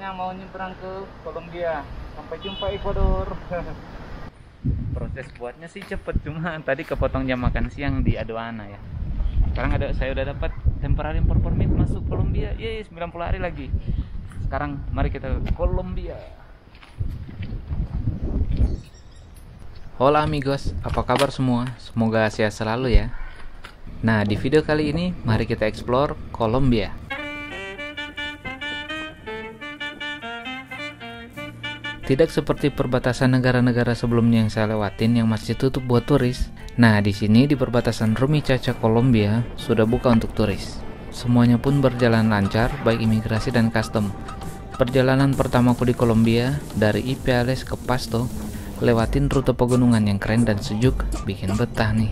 Saatnya mau nyebrang ke Colombia. Sampai jumpa Ecuador. Proses buatnya sih cepet, cuma tadi kepotong jam makan siang di aduana ya. Sekarang saya udah dapat temporary import permit masuk Colombia. Yeay, 90 hari lagi. Sekarang mari kita ke Colombia. Hola amigos, apa kabar semua? Semoga sehat selalu ya. Nah, di video kali ini mari kita explore Colombia. Tidak seperti perbatasan negara-negara sebelumnya yang saya lewatin yang masih tutup buat turis. Nah, di sini di perbatasan Rumichaca, Colombia sudah buka untuk turis. Semuanya pun berjalan lancar, baik imigrasi dan custom. Perjalanan pertamaku di Colombia dari Ipiales ke Pasto, lewatin rute pegunungan yang keren dan sejuk, bikin betah nih.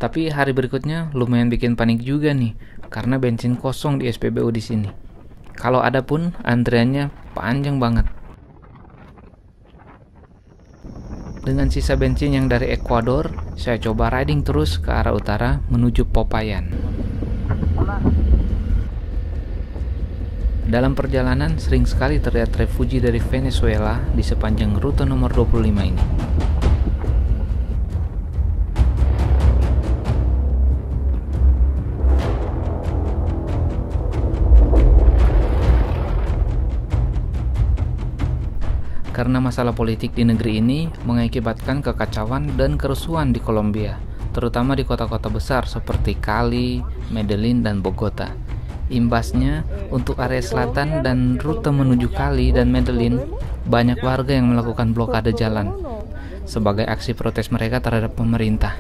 Tapi hari berikutnya lumayan bikin panik juga nih, karena bensin kosong di SPBU di sini. Kalau ada pun antriannya panjang banget. Dengan sisa bensin yang dari Ecuador, saya coba riding terus ke arah utara menuju Popayan. Dalam perjalanan sering sekali terlihat refugi dari Venezuela di sepanjang rute nomor 25 ini. Karena masalah politik di negeri ini mengakibatkan kekacauan dan kerusuhan di Colombia, terutama di kota-kota besar seperti Cali, Medellin, dan Bogota. Imbasnya, untuk area selatan dan rute menuju Cali dan Medellin, banyak warga yang melakukan blokade jalan sebagai aksi protes mereka terhadap pemerintah.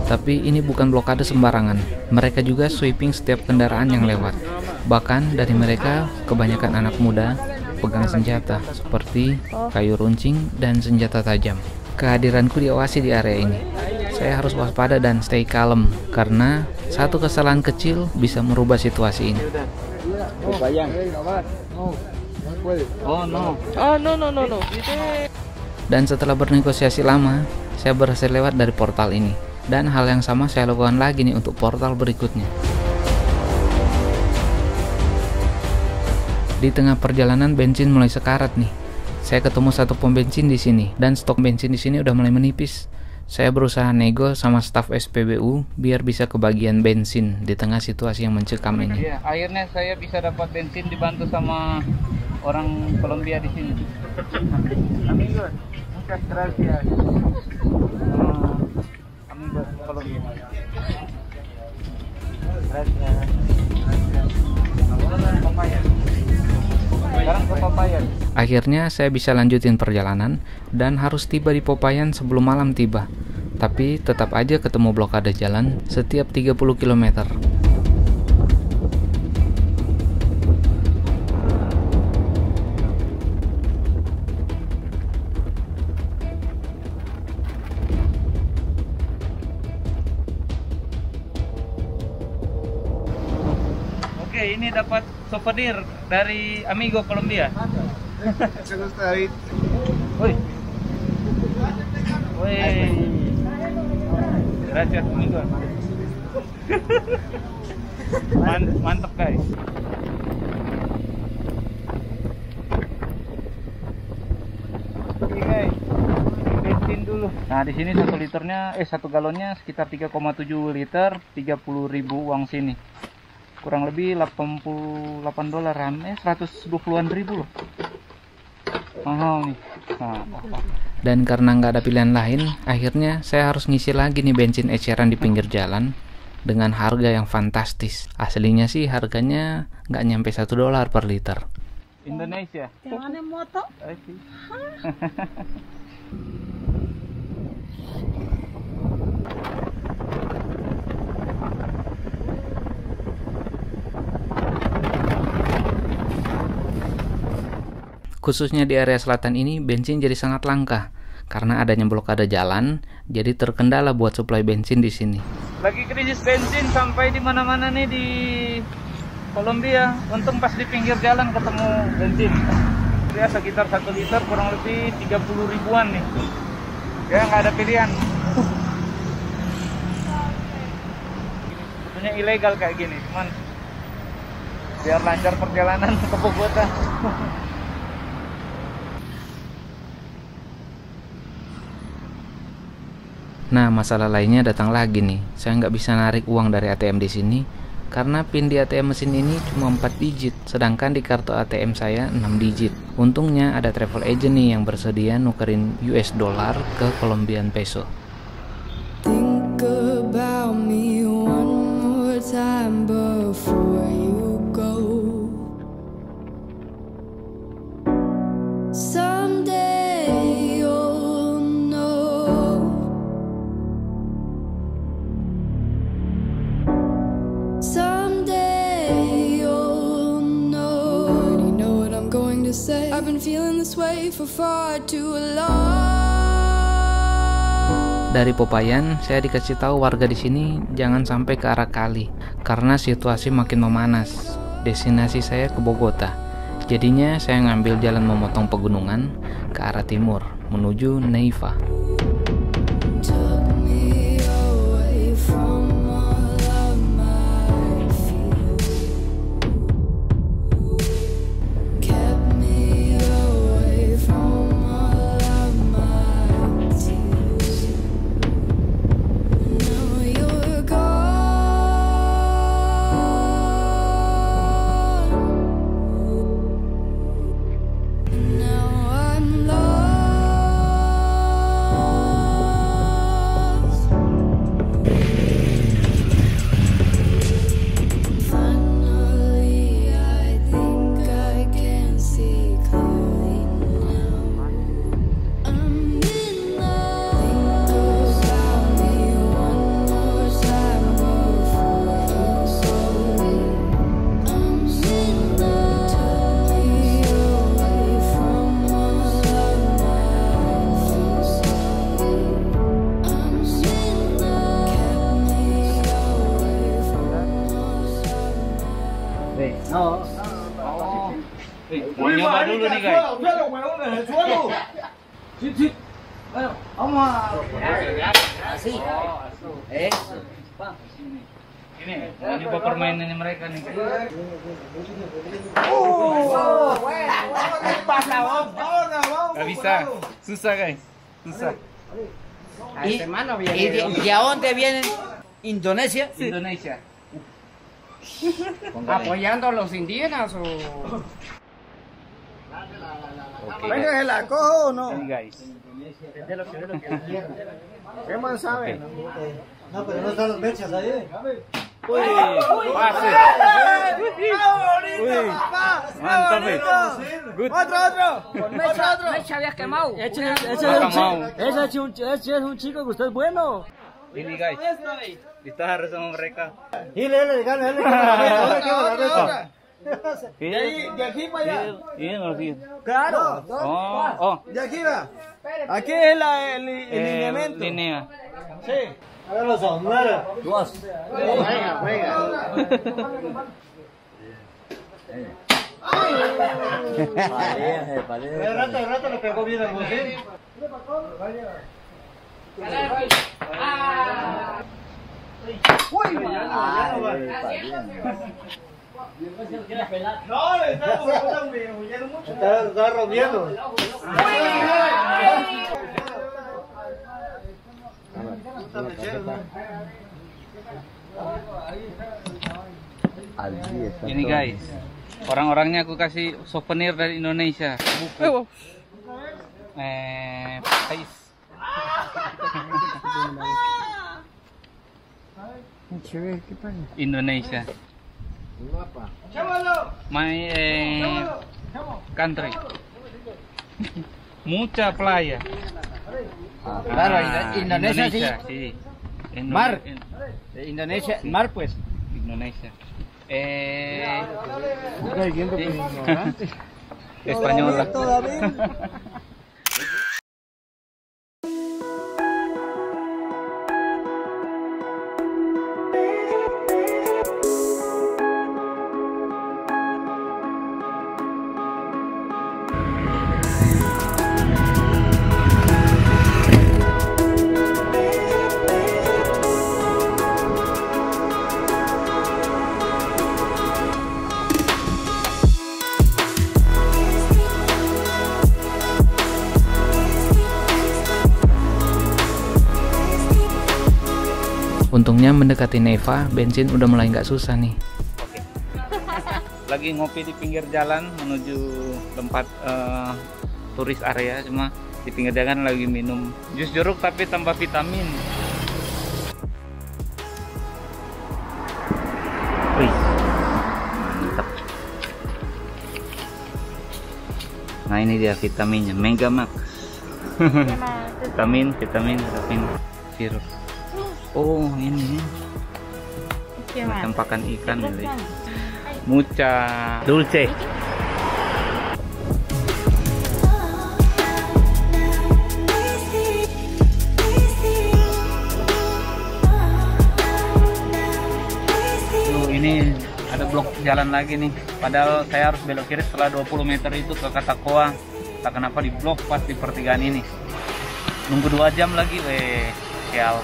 Tapi ini bukan blokade sembarangan, mereka juga sweeping setiap kendaraan yang lewat. Bahkan dari mereka, kebanyakan anak muda pegang senjata seperti kayu runcing dan senjata tajam. Kehadiranku diawasi di area ini. Saya harus waspada dan stay calm karena satu kesalahan kecil bisa merubah situasi ini. Dan setelah bernegosiasi lama, saya berhasil lewat dari portal ini. Dan hal yang sama saya lakukan lagi nih untuk portal berikutnya. Di tengah perjalanan bensin mulai sekarat nih. Saya ketemu satu pom bensin di sini dan stok bensin di sini udah mulai menipis. Saya berusaha nego sama staf SPBU biar bisa kebagian bensin di tengah situasi yang mencekam ini. Ya, akhirnya saya bisa dapat bensin dibantu sama orang Colombia di sini. Amigos, muchas gracias. Amigos Colombia. Sekarang ke Popayan. Akhirnya saya bisa lanjutin perjalanan dan harus tiba di Popayan sebelum malam tiba. Tapi tetap aja ketemu blokade jalan setiap 30 km. Oke, ini dapat souvenir dari amigo Colombia. Woi. Woi. Gracias amigo. Mantap guys. Oke guys. Bensin dulu. Nah, di sini 1 liternya 1 galonnya sekitar 3,7 liter, 30.000 uang sini. Kurang lebih 88 dolar, 120-an ribu loh. Mahal nih. Nah, dan karena nggak ada pilihan lain, akhirnya saya harus ngisi lagi nih bensin eceran di pinggir jalan dengan harga yang fantastis. Aslinya sih harganya nggak nyampe 1 dolar per liter. Indonesia. Jangan moto. Khususnya di area selatan ini bensin jadi sangat langka karena adanya blokade jalan, jadi terkendala buat suplai bensin di sini. Lagi krisis bensin sampai di mana-mana nih di Colombia. Untung pas di pinggir jalan ketemu bensin. Dia sekitar 1 liter kurang lebih 30 ribuan nih. Ya nggak ada pilihan. Sebetulnya ilegal kayak gini, cuman biar lancar perjalanan ke Bogota. Nah, masalah lainnya datang lagi nih. Saya nggak bisa narik uang dari ATM di sini karena PIN di ATM mesin ini cuma 4 digit, sedangkan di kartu ATM saya 6 digit. Untungnya ada travel agent nih yang bersedia nukerin US dollar ke Colombian peso. Think about me one more time before you go. Someday you'll know. Someday you'll know. You know what I'm going to say. I've been feeling this way for far too long. Dari Popayan, saya dikasih tahu warga di sini jangan sampai ke arah kali karena situasi makin memanas. Destinasi saya ke Bogota. Jadinya saya ngambil jalan memotong pegunungan ke arah timur menuju Neiva. Took me away from all of my fears. Kept me away from all of my tears. Now you're gone. Now I'm lost. Finally, I think I can see clearly now. I'm in love. Think about me one more time before you go. I'm in love. Took me away from all of my fears. I'm in love. Kept me away from all of my Mau nyoba dulu nih guys. Ini mau nyoba permainannya mereka nih. Gak bisa, susah guys, susah. ¿Y de dónde vienen? ¿Indonesia? Indonesia. ¿Apoyando a los indígenas o...? ¿Venga, se la cojo o no? Ini guys. ¿Qué más sabe? Oke. No, pero no están los mechas ahí. Mantap, good. Otro. Mecha habías quemado. Ese es un chico que usted es bueno. Ini guys, ditahan sama mereka. De aquí para allá. Ini ngerti. Claro. Oh. De aquí va. Aquí es el lineamiento. Linea. Sí. Hágalo sonar. Dos. Venga. El rato le pegó bien al bocín. Uy, no, está rompiendo. Ini guys, orang-orangnya aku kasih souvenir dari Indonesia. Buku. Guys. Indonesia. My country. Mucha playa. Claro, Indonesia sí. Mar. Indonesia, mar pues. Indonesia. Español. Untungnya mendekati Neva, bensin udah mulai nggak susah nih. Oke. Lagi ngopi di pinggir jalan menuju tempat turis area, cuma di pinggir jalan lagi minum jus jeruk tapi tanpa vitamin. Wih, mantap. Nah ini dia vitaminnya, Mega Max. vitamin sirup. Oh ini macam pakan ikan ini. Mucha dulce. Ini ada blok jalan lagi nih. Padahal saya harus belok kiri setelah 20 meter itu ke Katakoa. Tak kenapa di blok pas di pertigaan ini. Nunggu 2 jam lagi, weh, sial.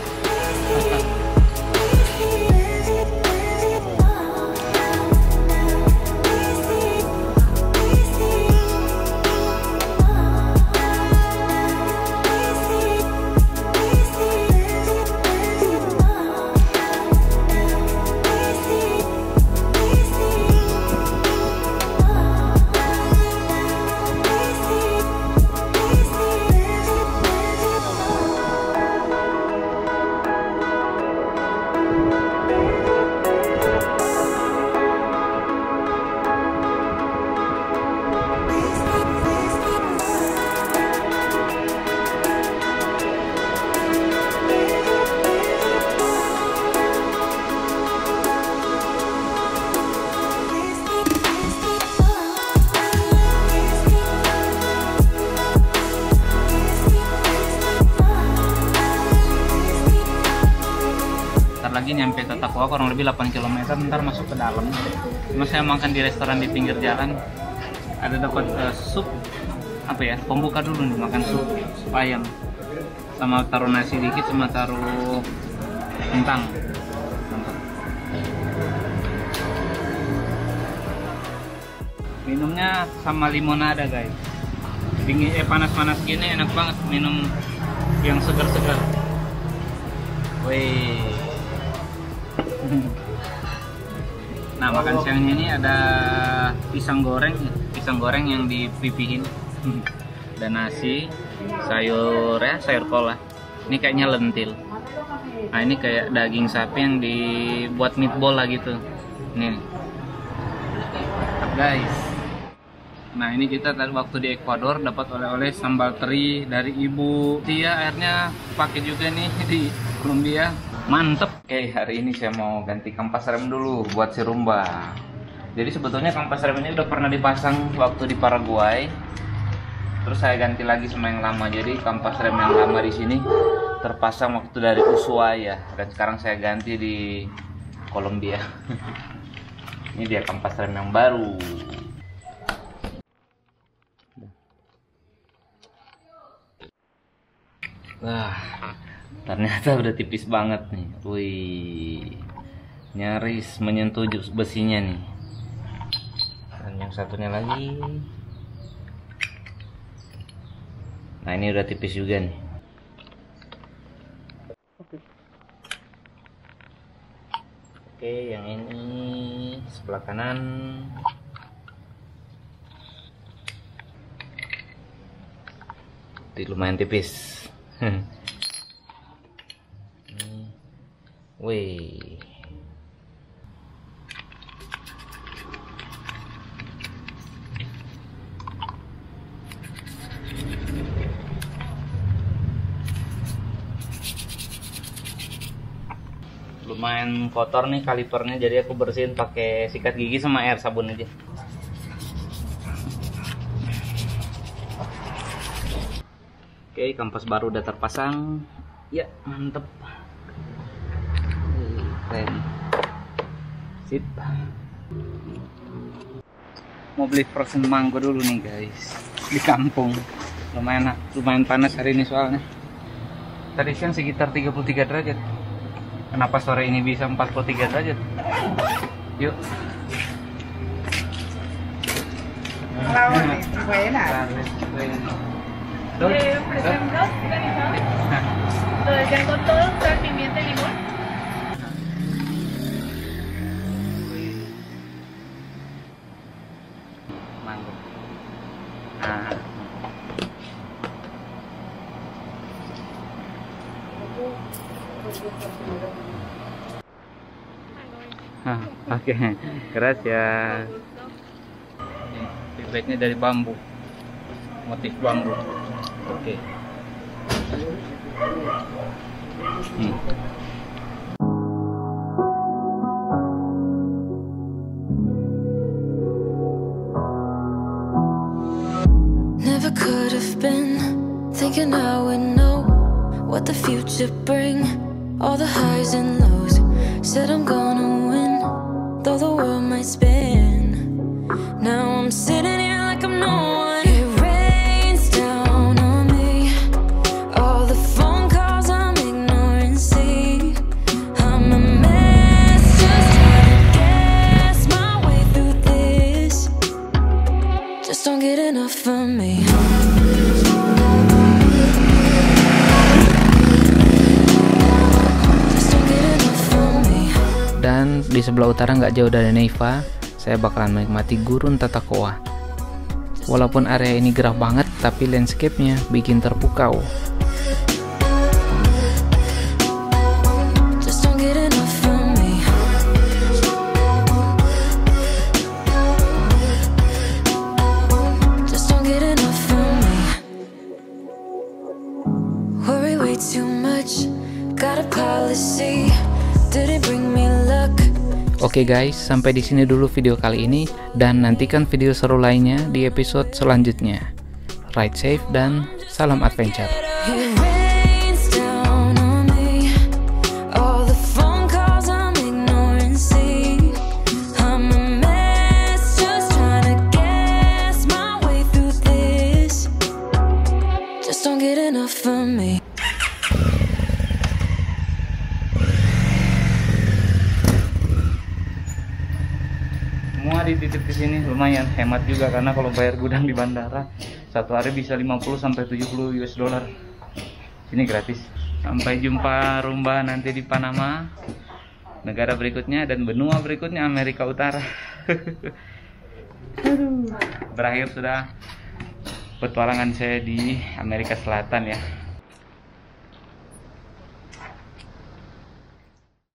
Lagi nyampe Katakoa kurang lebih 8 km, ntar masuk ke dalam. Cuma saya makan di restoran di pinggir jalan, ada dapat sup apa ya, pembuka dulu nih, makan sup ayam sama taruh nasi dikit sama taruh kentang. Minumnya sama limonada guys, dingin panas-panas gini enak banget minum yang segar-segar. Wih. Nah makan siangnya ini ada pisang goreng yang dipipihin, dan nasi, sayur kol lah. Ini kayaknya lentil. Nah ini kayak daging sapi yang dibuat meatball lah gitu. Nih guys. Nah ini kita tadi waktu di Ecuador dapat oleh-oleh sambal teri dari ibu. Dia akhirnya pakai juga nih di Colombia. Mantep. Oke, hari ini saya mau ganti kampas rem dulu buat si Rumba. Jadi sebetulnya kampas rem ini udah pernah dipasang waktu di Paraguay. Terus saya ganti lagi sama yang lama. Jadi kampas rem yang lama di sini terpasang waktu dari Ushuaia dan sekarang saya ganti di Colombia. Ini dia kampas rem yang baru. Wah, ternyata udah tipis banget nih. Wih, nyaris menyentuh besinya nih. Dan yang satunya lagi. Nah ini udah tipis juga nih. Oke, yang ini sebelah kanan. Lumayan tipis. Wih. Lumayan kotor nih kalipernya, jadi aku bersihin pakai sikat gigi sama air sabun aja. Oke, kampas baru udah terpasang. Ya, mantep. Keren. Sip. Mau beli frozen mango dulu nih guys. Di kampung. Lumayan panas hari ini soalnya. Tadi siang sekitar 33 derajat. Kenapa sore ini bisa 43 derajat? Yuk. Presento lo con todo, sal, pimienta y limón. Mango. Oke, gracias. Feedbacknya dari bambu, motif bambu. Oke. Never could have been thinking I would know what the future bring. All the highs and lows. Said I'm gonna win, though the world might spin. Now I'm sitting here like I'm no one. It rains down on me. All the phone calls I'm ignoring. See, I'm a mess, just trying to guess my way through this. Just don't get enough of me. Dan di sebelah utara nggak jauh dari Neiva, saya bakalan menikmati gurun Tatacoa. Walaupun area ini gerah banget, tapi landscape-nya bikin terpukau. Oke guys, sampai di sini dulu video kali ini dan nantikan video seru lainnya di episode selanjutnya. Ride safe dan salam adventure. Semua dititip di sini lumayan hemat juga karena kalau bayar gudang di bandara satu hari bisa 50 sampai 70 US dollar. Ini gratis. Sampai jumpa Rumba nanti di Panama, negara berikutnya dan benua berikutnya Amerika Utara. Berakhir sudah petualangan saya di Amerika Selatan ya.